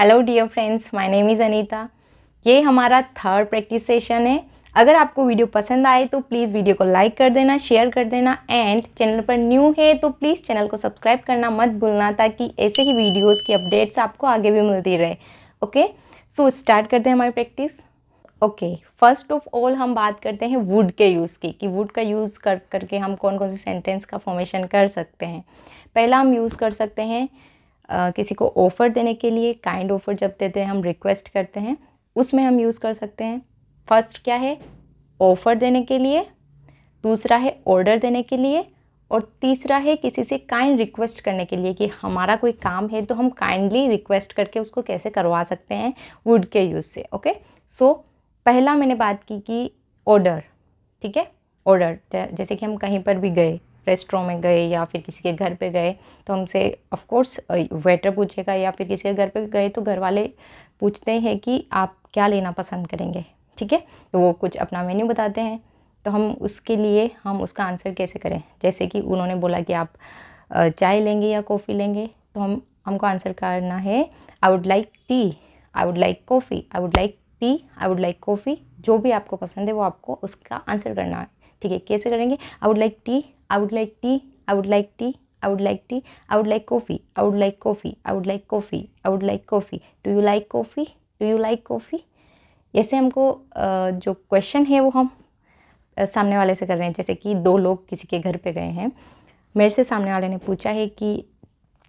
Hello dear friends, my name is Anita. ये हमारा third practice session है। अगर आपको वीडियो पसंद आए तो प्लीज़ वीडियो को लाइक कर देना, शेयर कर देना एंड चैनल पर न्यू है तो प्लीज़ चैनल को सब्सक्राइब करना मत भूलना, ताकि ऐसे ही वीडियोस की अपडेट्स आपको आगे भी मिलती रहे। ओके, सो स्टार्ट करते हैं हमारी practice. Okay, first of all हम बात करते हैं वुड के यूज़ की, कि वुड का यूज़ करके हम कौन कौन से सेंटेंस का फॉर्मेशन कर सकते हैं। पहला हम यूज़ कर सकते हैं किसी को ऑफ़र देने के लिए। काइंड ऑफ़र जब देते हैं, हम रिक्वेस्ट करते हैं, उसमें हम यूज़ कर सकते हैं। फर्स्ट क्या है, ऑफ़र देने के लिए, दूसरा है ऑर्डर देने के लिए, और तीसरा है किसी से काइंड रिक्वेस्ट करने के लिए, कि हमारा कोई काम है तो हम काइंडली रिक्वेस्ट करके उसको कैसे करवा सकते हैं वुड के यूज़ से। ओके, सो पहला मैंने बात की कि ऑर्डर। ठीक है, ऑर्डर जैसे कि हम कहीं पर भी गए, रेस्टोरेंट में गए या फिर किसी के घर पे गए, तो हमसे ऑफ कोर्स वेटर पूछेगा, या फिर किसी के घर पे गए तो घर वाले पूछते हैं कि आप क्या लेना पसंद करेंगे। ठीक है, तो वो कुछ अपना मेन्यू बताते हैं, तो हम उसके लिए हम उसका आंसर कैसे करें। जैसे कि उन्होंने बोला कि आप चाय लेंगे या कॉफ़ी लेंगे, तो हमको आंसर करना है I would like T, I would like coffee, I would like T, I would like coffee. जो भी आपको पसंद है वो आपको उसका आंसर करना है। ठीक है, कैसे करेंगे, I would like T, I would like T, I would like T, I would like T, I would like coffee, I would like coffee, I would like coffee, I would like coffee, do you like coffee, do you like coffee. ऐसे हमको जो question है वो हम सामने वाले से कर रहे हैं। जैसे कि दो लोग किसी के घर पे गए हैं, मेरे से सामने वाले ने पूछा है कि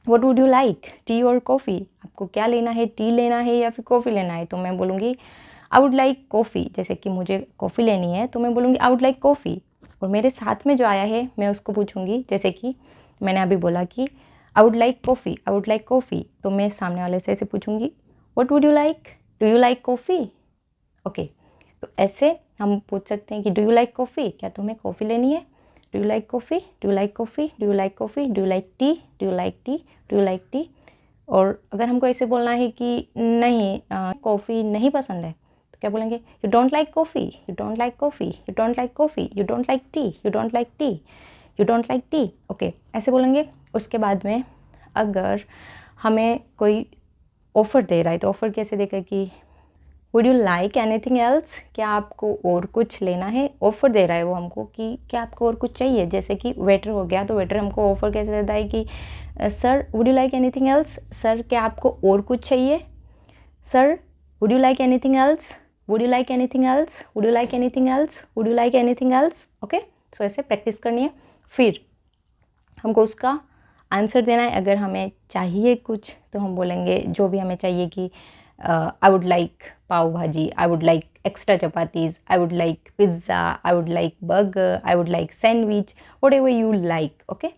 what would you like, T और कॉफ़ी, आपको क्या लेना है, टी लेना है या फिर कॉफ़ी लेना है। तो मैं बोलूँगी आई वुड लाइक कॉफ़ी। जैसे कि मुझे कॉफ़ी लेनी है तो मैं बोलूँगी आई वुड लाइक कॉफ़ी। और मेरे साथ में जो आया है मैं उसको पूछूंगी, जैसे कि मैंने अभी बोला कि I would like coffee, I would like coffee, तो मैं सामने वाले से ऐसे पूछूंगी what would you like, do you like coffee. Okay, तो ऐसे हम पूछ सकते हैं कि डू यू लाइक कॉफ़ी, क्या तुम्हें कॉफ़ी लेनी है, do you like coffee, do you like coffee, do you like coffee, do you like T, do you like T, do you like T. और अगर हमको ऐसे बोलना है कि नहीं कॉफ़ी नहीं पसंद है, तो क्या बोलेंगे, you don't like coffee, you don't like coffee, you don't like coffee, you don't like T, you don't like T, you don't like T. Okay, ऐसे बोलेंगे। उसके बाद में अगर हमें कोई ऑफ़र दे रहा है तो ऑफ़र कैसे देगा कि would you like anything else, क्या आपको और कुछ लेना है। ऑफ़र दे रहा है वो हमको कि क्या आपको और कुछ चाहिए। जैसे कि वेटर हो गया, तो वेटर हमको ऑफ़र कैसे देता है कि sir would you like anything else, sir क्या आपको और कुछ चाहिए, sir would you like anything else, would you like anything else, would you like anything else, would you like anything else. Okay, so ऐसे प्रैक्टिस करनी है। फिर हमको उसका आंसर देना है। अगर हमें चाहिए कुछ तो हम बोलेंगे जो भी हमें चाहिए कि आई वुड लाइक पाव भाजी, I would like extra chapatis, I would like pizza, I would like burger, I would like sandwich, what ever you like. Okay,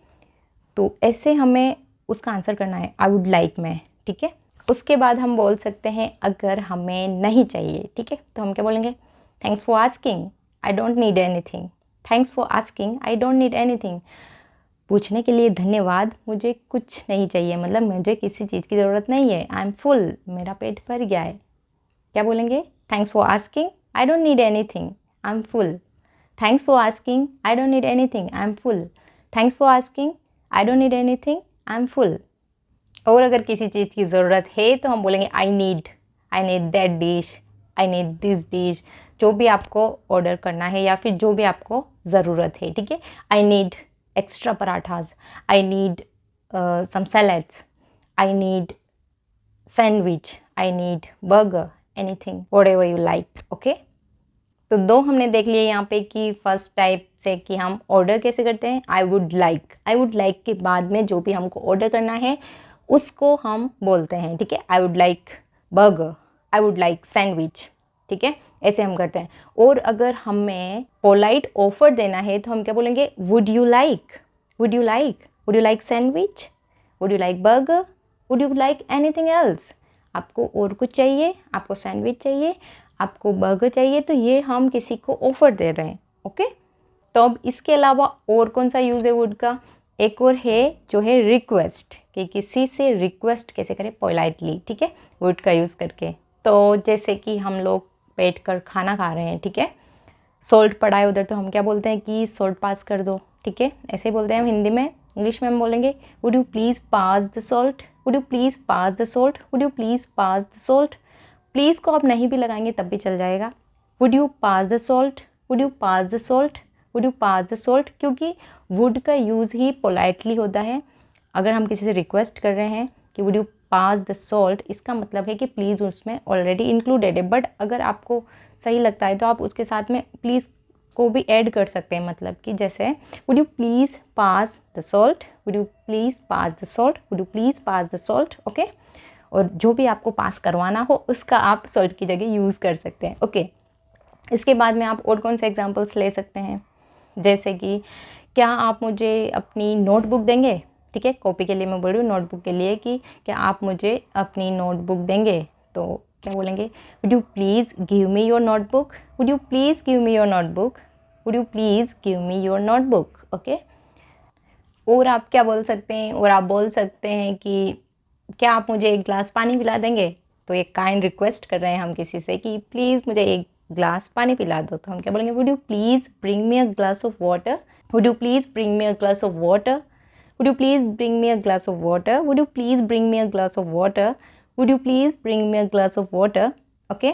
तो ऐसे हमें उसका आंसर करना है आई वुड लाइक में। ठीक है, उसके बाद हम बोल सकते हैं अगर हमें नहीं चाहिए, ठीक है, तो हम क्या बोलेंगे, thanks for asking, I don't need anything, thanks for asking, I don't need anything. पूछने के लिए धन्यवाद, मुझे कुछ नहीं चाहिए, मतलब मुझे किसी चीज़ की ज़रूरत नहीं है, आई एम फुल, मेरा पेट भर गया है। क्या बोलेंगे, thanks for asking, I don't need anything, I am full, thanks for asking, I don't need anything, I am full, thanks for asking, I don't need anything, I am full. और अगर किसी चीज़ की ज़रूरत है तो हम बोलेंगे I need that dish, I need this dish. जो भी आपको ऑर्डर करना है या फिर जो भी आपको ज़रूरत है, ठीक है। I need extra parathas, I need some salads, I need sandwich, I need burger, anything whatever you like. Okay, तो दो हमने देख लिए यहाँ पे कि फर्स्ट टाइप से कि हम ऑर्डर कैसे करते हैं, आई वुड लाइक के बाद में जो भी हमको ऑर्डर करना है उसको हम बोलते हैं, ठीक है। I would like burger, I would like sandwich, ठीक है, ऐसे हम करते हैं। और अगर हमें पोलाइट ऑफर देना है तो हम क्या बोलेंगे, would you like, would you like, would you like sandwich, would you like burger, would you like anything else. आपको और कुछ चाहिए, आपको सैंडविच चाहिए, आपको बर्गर चाहिए, तो ये हम किसी को ऑफर दे रहे हैं। ओके, तो अब इसके अलावा और कौन सा यूज़ है वुड का, एक और है जो है रिक्वेस्ट, कि किसी से रिक्वेस्ट कैसे करें पोलाइटली, ठीक है, वुड का यूज़ करके। तो जैसे कि हम लोग बैठ कर खाना खा रहे हैं, ठीक है, सॉल्ट पड़ा है उधर, तो हम क्या बोलते हैं कि सॉल्ट पास कर दो, ठीक है, ऐसे ही बोलते हैं हम हिंदी में, इंग्लिश में हम बोलेंगे would you please pass the salt, would you please pass the salt, would you please pass the salt. Please को आप नहीं भी लगाएंगे तब भी चल जाएगा। Would you pass the salt, would you pass the salt, would you pass the salt, क्योंकि वुड का यूज़ ही पोलाइटली होता है। अगर हम किसी से रिक्वेस्ट कर रहे हैं कि would you pass the salt, इसका मतलब है कि प्लीज़ उसमें ऑलरेडी इंक्लूडेड है। बट अगर आपको सही लगता है तो आप उसके साथ में प्लीज़ को भी ऐड कर सकते हैं, मतलब कि जैसे would you please pass the salt, would you please pass the salt, would you please pass the salt, okay. और जो भी आपको पास करवाना हो उसका आप सॉल्ट की जगह यूज़ कर सकते हैं, ओके। इसके बाद में आप और कौन से एग्जांपल्स ले सकते हैं, जैसे कि क्या आप मुझे अपनी नोटबुक देंगे, ठीक है, कॉपी के लिए मैं बोल रही हूँ, नोटबुक के लिए कि क्या आप मुझे अपनी नोटबुक देंगे, तो क्या बोलेंगे would you please give me your notebook, would you please give me your notebook, would you please give me your notebook, okay. और आप क्या बोल सकते हैं, और आप बोल सकते हैं कि क्या आप मुझे एक गिलास पानी पिला देंगे, तो एक काइंड रिक्वेस्ट कर रहे हैं हम किसी से कि प्लीज़ मुझे एक ग्लास पानी पिला दो, तो हम क्या बोलेंगे would you please bring me a glass of water, would you please bring me a glass of water, would you please bring me a glass of water, would you please bring me a glass of water, would you please bring me a glass of water, okay.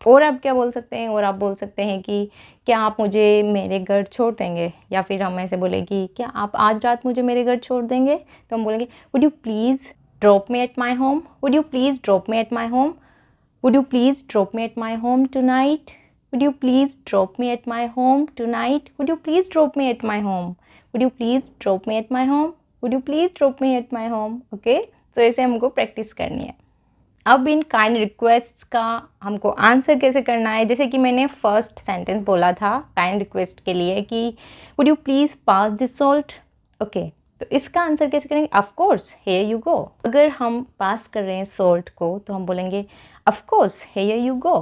और आप क्या बोल सकते हैं, और आप बोल सकते हैं कि क्या आप मुझे मेरे घर छोड़ देंगे, या फिर हम ऐसे बोले कि क्या आप आज रात मुझे मेरे घर छोड़ देंगे, तो हम बोलेंगे would you please drop me at my home, would you please drop me at my home, would you please drop me at my home tonight, would you please drop me at my home tonight, would you please drop me at my home, would you please drop me at my home, would you please drop me at my home, okay. तो ऐसे हमको practice करनी है। अब in kind requests का हमको answer कैसे करना है, जैसे कि मैंने फर्स्ट सेंटेंस बोला था काइंड रिक्वेस्ट के लिए कि would you please pass this salt, okay. तो इसका आंसर कैसे करेंगे, ऑफ कोर्स हियर यू गो। अगर हम पास कर रहे हैं सॉल्ट को तो हम बोलेंगे of course here you go,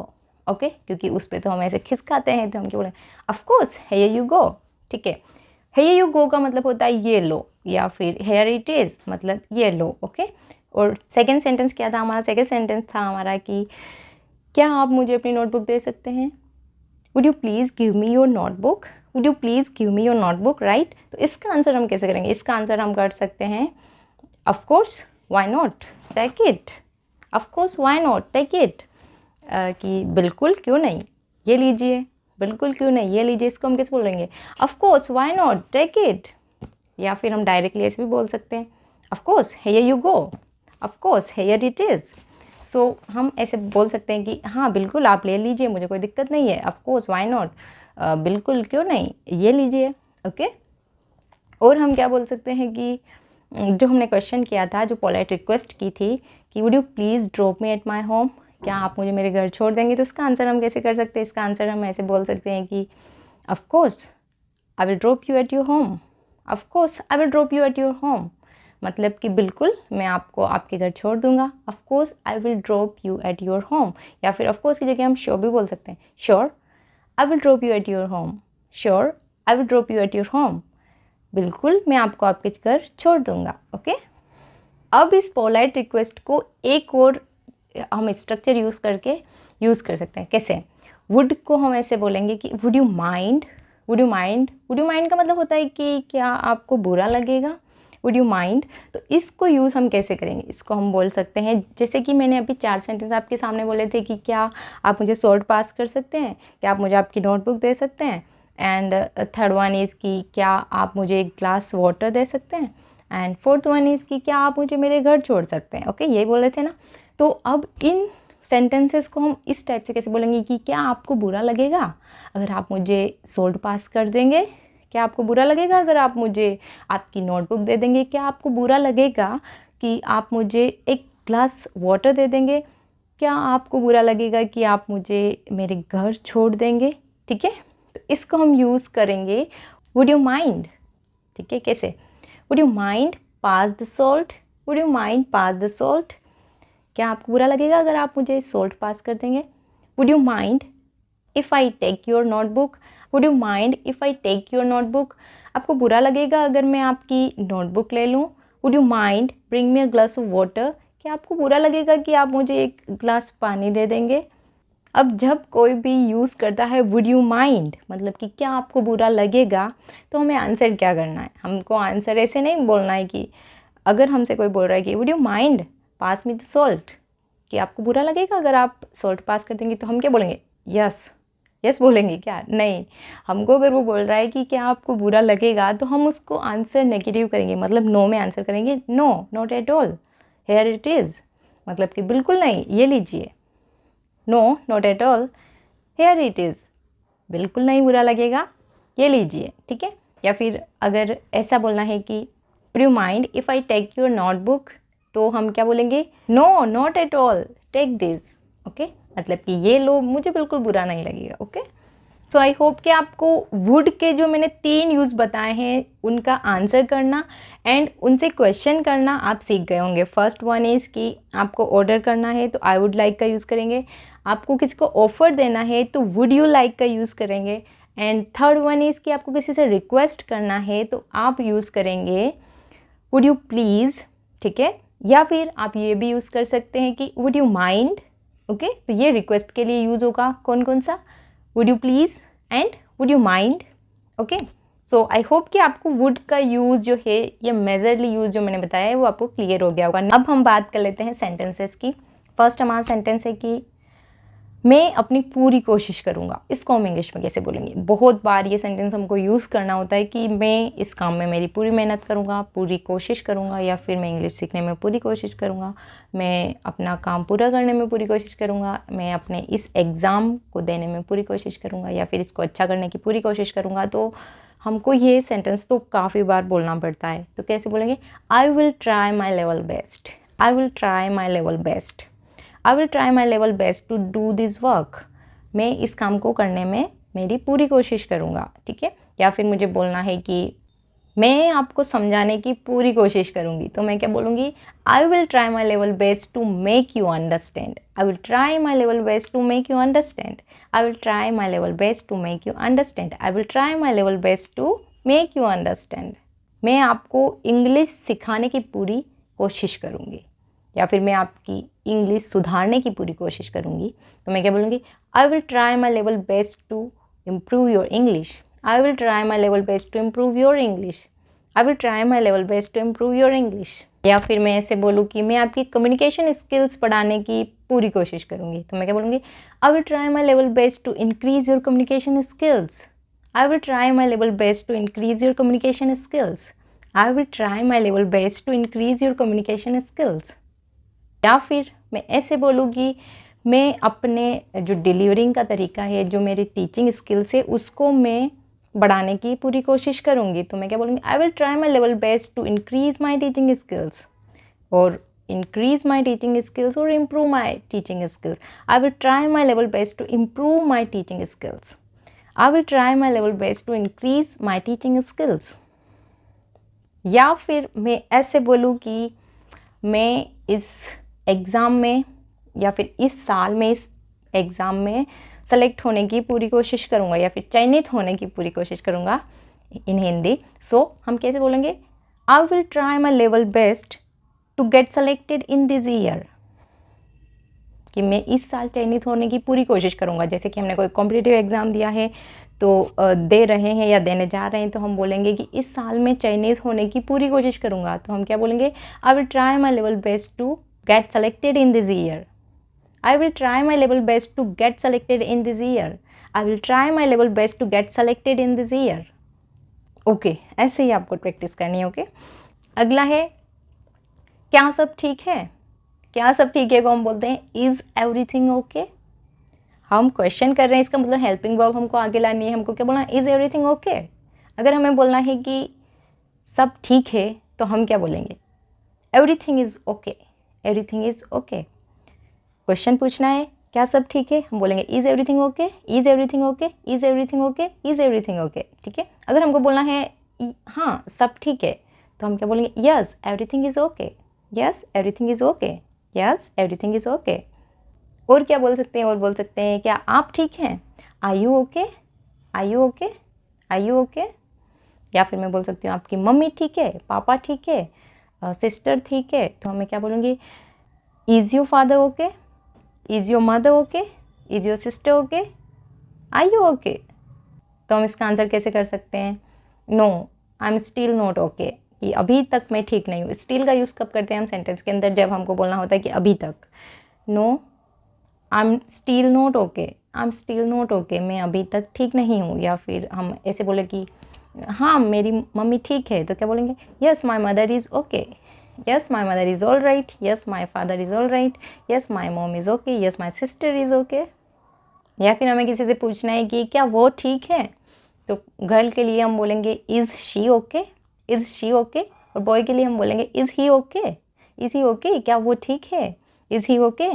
okay, क्योंकि उस पर तो हम ऐसे खिसकाते हैं, तो हम क्या बोलेंगे ऑफ कोर्स हियर यू गो, ठीक है। हियर यू गो का मतलब होता है ये लो, या फिर हियर इट इज़ मतलब ये लो, ओके। और सेकंड सेंटेंस क्या था हमारा, सेकंड सेंटेंस था हमारा कि क्या आप मुझे अपनी नोटबुक दे सकते हैं, would you please give me your notebook, would you please give me your notebook, right. तो इसका आंसर हम कैसे करेंगे, इसका आंसर हम कर सकते हैं of course why not take it, of course why not take it, कि बिल्कुल क्यों नहीं ये लीजिए, बिल्कुल क्यों नहीं ये लीजिए, इसको हम कैसे बोलेंगे of course why not take it. या फिर हम डायरेक्टली ऐसे भी बोल सकते हैं of course here you go, of course here it is. So हम ऐसे बोल सकते हैं कि हाँ बिल्कुल आप ले लीजिए, मुझे कोई दिक्कत नहीं है, ऑफ कोर्स व्हाई नॉट, बिल्कुल क्यों नहीं ये लीजिए, ओके। और हम क्या बोल सकते हैं कि जो हमने क्वेश्चन किया था, जो पोलाइट रिक्वेस्ट की थी कि would you please drop me at my home, क्या आप मुझे मेरे घर छोड़ देंगे, तो इसका आंसर हम कैसे कर सकते हैं, इसका आंसर हम ऐसे बोल सकते हैं कि of course I will drop you at your home, of course I will drop you at your home, मतलब कि बिल्कुल मैं आपको आपके घर छोड़ दूंगा, of course I will drop you at your home. या फिर ऑफ कोर्स की जगह हम श्योर भी बोल सकते हैं, sure I will drop you at your home, sure I will drop you at your home, बिल्कुल मैं आपको आपके घर छोड़ दूंगा, ओके। अब इस पोलाइट रिक्वेस्ट को एक और हम स्ट्रक्चर यूज़ करके यूज़ कर सकते हैं, कैसे, वुड को हम ऐसे बोलेंगे कि would you mind, would you mind, would you mind का मतलब होता है कि क्या आपको बुरा लगेगा, वुड यू माइंड। तो इसको यूज़ हम कैसे करेंगे, इसको हम बोल सकते हैं, जैसे कि मैंने अभी 4 सेंटेंस आपके सामने बोले थे कि क्या आप मुझे सॉल्ट पास कर सकते हैं, क्या आप मुझे आपकी नोटबुक दे सकते हैं, एंड थर्ड वन इज़ कि क्या आप मुझे एक ग्लास वाटर दे सकते हैं, एंड फोर्थ वन इज़ कि क्या आप मुझे मेरे घर छोड़ सकते हैं, ओके, ये बोले थे ना। तो अब इन सेंटेंसेस को हम इस टाइप से कैसे बोलेंगे कि क्या आपको बुरा लगेगा अगर आप मुझे सॉल्ट पास कर देंगे, क्या आपको बुरा लगेगा अगर आप मुझे आपकी नोटबुक दे देंगे, क्या आपको बुरा लगेगा कि आप मुझे एक ग्लास वाटर दे देंगे, क्या आपको बुरा लगेगा कि आप मुझे मेरे घर छोड़ देंगे, ठीक है। तो इसको हम यूज़ करेंगे वुड यू माइंड, ठीक है, कैसे, would you mind pass the salt, would you mind pass the salt, क्या आपको बुरा लगेगा अगर आप मुझे सॉल्ट पास कर देंगे, would you mind if I take your notebook, would you mind if I take your notebook, आपको बुरा लगेगा अगर मैं आपकी नोटबुक ले लूँ, would you mind bring me a glass of water, क्या आपको बुरा लगेगा कि आप मुझे एक ग्लास पानी दे देंगे, अब जब कोई भी यूज़ करता है वुड यू माइंड, मतलब कि क्या आपको बुरा लगेगा, तो हमें आंसर क्या करना है? हमको आंसर ऐसे नहीं बोलना है कि अगर हमसे कोई बोल रहा है कि would you mind pass with salt, कि आपको बुरा लगेगा अगर आप सॉल्ट पास कर देंगे, तो हम क्या बोलेंगे? यस। यस बोलेंगे क्या? नहीं। हमको अगर वो बोल रहा है कि क्या आपको बुरा लगेगा, तो हम उसको आंसर नेगेटिव करेंगे, मतलब नो में आंसर करेंगे। No, not at all, here it is, मतलब कि बिल्कुल नहीं, ये लीजिए। No, not at all, here it is, बिल्कुल नहीं बुरा लगेगा, ये लीजिए, ठीक है। या फिर अगर ऐसा बोलना है कि would you mind if I take your notebook, तो हम क्या बोलेंगे? No, not at all, take this, okay, मतलब कि ये लो, मुझे बिल्कुल बुरा नहीं लगेगा, ओके। सो आई होप कि आपको वुड के जो मैंने 3 यूज़ बताए हैं उनका आंसर करना एंड उनसे क्वेश्चन करना आप सीख गए होंगे। फर्स्ट वन इज़ कि आपको ऑर्डर करना है तो आई वुड लाइक का यूज़ करेंगे, आपको किसी को ऑफ़र देना है तो वुड यू लाइक का यूज़ करेंगे, एंड थर्ड वन इज़ कि आपको किसी से रिक्वेस्ट करना है तो आप यूज़ करेंगे वुड यू प्लीज़, ठीक है। या फिर आप ये भी यूज़ कर सकते हैं कि वुड यू माइंड, ओके। तो ये रिक्वेस्ट के लिए यूज़ होगा कौन कौन सा? Would you please and would you mind, okay. So I hope कि आपको वुड का यूज़ जो है, ये मेजरली यूज़ जो मैंने बताया है वो आपको क्लियर हो गया होगा। अब हम बात कर लेते हैं सेंटेंसेस की। फर्स्ट हमारा सेंटेंस है कि मैं अपनी पूरी कोशिश करूँगा। इसको हम इंग्लिश में कैसे बोलेंगे? बहुत बार ये सेंटेंस हमको यूज़ करना होता है कि मैं इस काम में मेरी पूरी मेहनत करूँगा, पूरी कोशिश करूँगा, या फिर मैं इंग्लिश सीखने में पूरी कोशिश करूँगा, मैं अपना काम पूरा करने में पूरी कोशिश करूँगा, मैं अपने इस एग्ज़ाम को देने में पूरी कोशिश करूँगा, या फिर इसको अच्छा करने की पूरी कोशिश करूँगा। तो हमको ये सेंटेंस तो काफ़ी बार बोलना पड़ता है। तो कैसे बोलेंगे? I will try my level best, I will try my level best, I will try my level best to do this work. मैं इस काम को करने में मेरी पूरी कोशिश करूँगा, ठीक है। या फिर मुझे बोलना है कि मैं आपको समझाने की पूरी कोशिश करूँगी, तो मैं क्या बोलूँगी? I will try my level best to make you understand, I will try my level best to make you understand, I will try my level best to make you understand, I will try my level best to make you understand. मैं आपको English सिखाने की पूरी कोशिश करूँगी, या फिर मैं आपकी इंग्लिश सुधारने की पूरी कोशिश करूँगी, तो मैं क्या बोलूँगी? I will try my level best to improve your English, I will try my level best to improve your English, I will try my level best to improve your English. या फिर मैं ऐसे बोलूँ कि मैं आपकी कम्युनिकेशन स्किल्स बढ़ाने की पूरी कोशिश करूँगी, तो मैं क्या बोलूँगी? I will try my level best to increase your communication skills, I will try my level best to increase your communication skills, I will try my level best to increase your communication skills. या फिर मैं ऐसे बोलूँगी, मैं अपने जो delivering का तरीका है, जो मेरी टीचिंग स्किल्स है, उसको मैं बढ़ाने की पूरी कोशिश करूँगी, तो मैं क्या बोलूँगी? I will try my level best to increase my teaching skills, और इंक्रीज माई टीचिंग स्किल्स, और improve my teaching skills. I will try my level best to improve my teaching skills, I will try my level best to increase my teaching skills. या फिर मैं ऐसे बोलूँ कि मैं इस एग्ज़ाम में, या फिर इस साल में इस एग्ज़ाम में सेलेक्ट होने की पूरी कोशिश करूँगा, या फिर चयनित होने की पूरी कोशिश करूँगा इन हिंदी। सो हम कैसे बोलेंगे? I will try my level best to get selected in this year, कि मैं इस साल चयनित होने की पूरी कोशिश करूँगा। जैसे कि हमने कोई कॉम्पिटिटिव एग्ज़ाम दिया है, तो दे रहे हैं या देने जा रहे हैं, तो हम बोलेंगे कि इस साल में चयनित होने की पूरी कोशिश करूँगा, तो हम क्या बोलेंगे? I will try my level best to get selected in this year, I will try my level best to get selected in this year, I will try my level best to get selected in this year। Okay, ऐसे ही आपको practice करनी है, okay. अगला है, क्या सब ठीक है? क्या सब ठीक है को हम बोलते हैं इज़ एवरीथिंग ओके। हम क्वेश्चन कर रहे हैं, इसका मतलब हेल्पिंग वर्ब हमको आगे लानी है। हमको क्या बोलना? Is everything okay. अगर हमें बोलना है कि सब ठीक है, तो हम क्या बोलेंगे? Everything is okay, everything is okay. Question पूछना है, क्या सब ठीक है, हम बोलेंगे is everything okay, is everything okay, is everything okay, is everything okay, ठीक है। अगर हमको बोलना है हाँ सब ठीक है, तो हम क्या बोलेंगे? Yes everything is okay, yes everything is okay, yes everything is okay. और क्या बोल सकते हैं? और बोल सकते हैं, क्या आप ठीक हैं? Are you okay, are you okay, are you okay. या फिर मैं बोल सकती हूँ, आपकी मम्मी ठीक है, पापा ठीक है, सिस्टर ठीक है, तो मैं क्या बोलूँगी? Is your father okay, is your mother okay, is your sister okay, are you okay. तो हम इसका आंसर कैसे कर सकते हैं, no I am still not okay, कि अभी तक मैं ठीक नहीं हूँ। स्टिल का यूज़ कब करते हैं हम सेंटेंस के अंदर, जब हमको बोलना होता है कि अभी तक। No I am still not okay, I am still not okay, मैं अभी तक ठीक नहीं हूँ। या फिर हम ऐसे बोले कि हाँ मेरी मम्मी ठीक है, तो क्या बोलेंगे, yes my mother is okay, yes my mother is all right, yes my father is all right, yes my mom is okay, yes my sister is okay. या फिर हमें किसी से पूछना है कि क्या वो ठीक है, तो गर्ल के लिए हम बोलेंगे is she okay, is she okay. और बॉय के लिए हम बोलेंगे is he okay, is he okay, क्या वो ठीक है, इज़ ही ओके।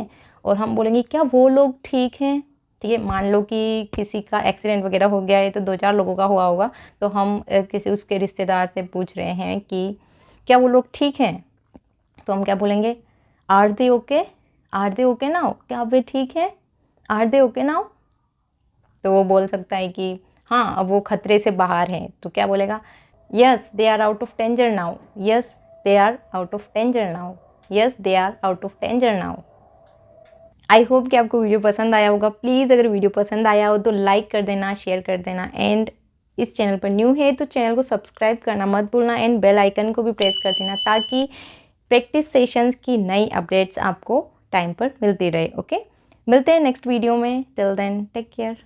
और हम बोलेंगे क्या वो लोग ठीक हैं, ठीक है। मान लो कि किसी का एक्सीडेंट वगैरह हो गया है, तो 2-4 लोगों का हुआ होगा, तो हम किसी उसके रिश्तेदार से पूछ रहे हैं कि क्या वो लोग ठीक हैं, तो हम क्या बोलेंगे, are they okay, are they okay now, क्या वे ठीक है, आर दे ओके नाउ। तो वो बोल सकता है कि हाँ अब वो खतरे से बाहर हैं, तो क्या बोलेगा, yes they are out of danger now, yes they are out of danger now, yes they are out of danger now. I hope कि आपको वीडियो पसंद आया होगा। प्लीज़ अगर वीडियो पसंद आया हो तो लाइक कर देना, शेयर कर देना, एंड इस चैनल पर न्यू है तो चैनल को सब्सक्राइब करना मत भूलना, एंड बेल आइकन को भी प्रेस कर देना, ताकि प्रैक्टिस सेशंस की नई अपडेट्स आपको टाइम पर मिलती रहे। ओके, मिलते हैं नेक्स्ट वीडियो में। Till then take care.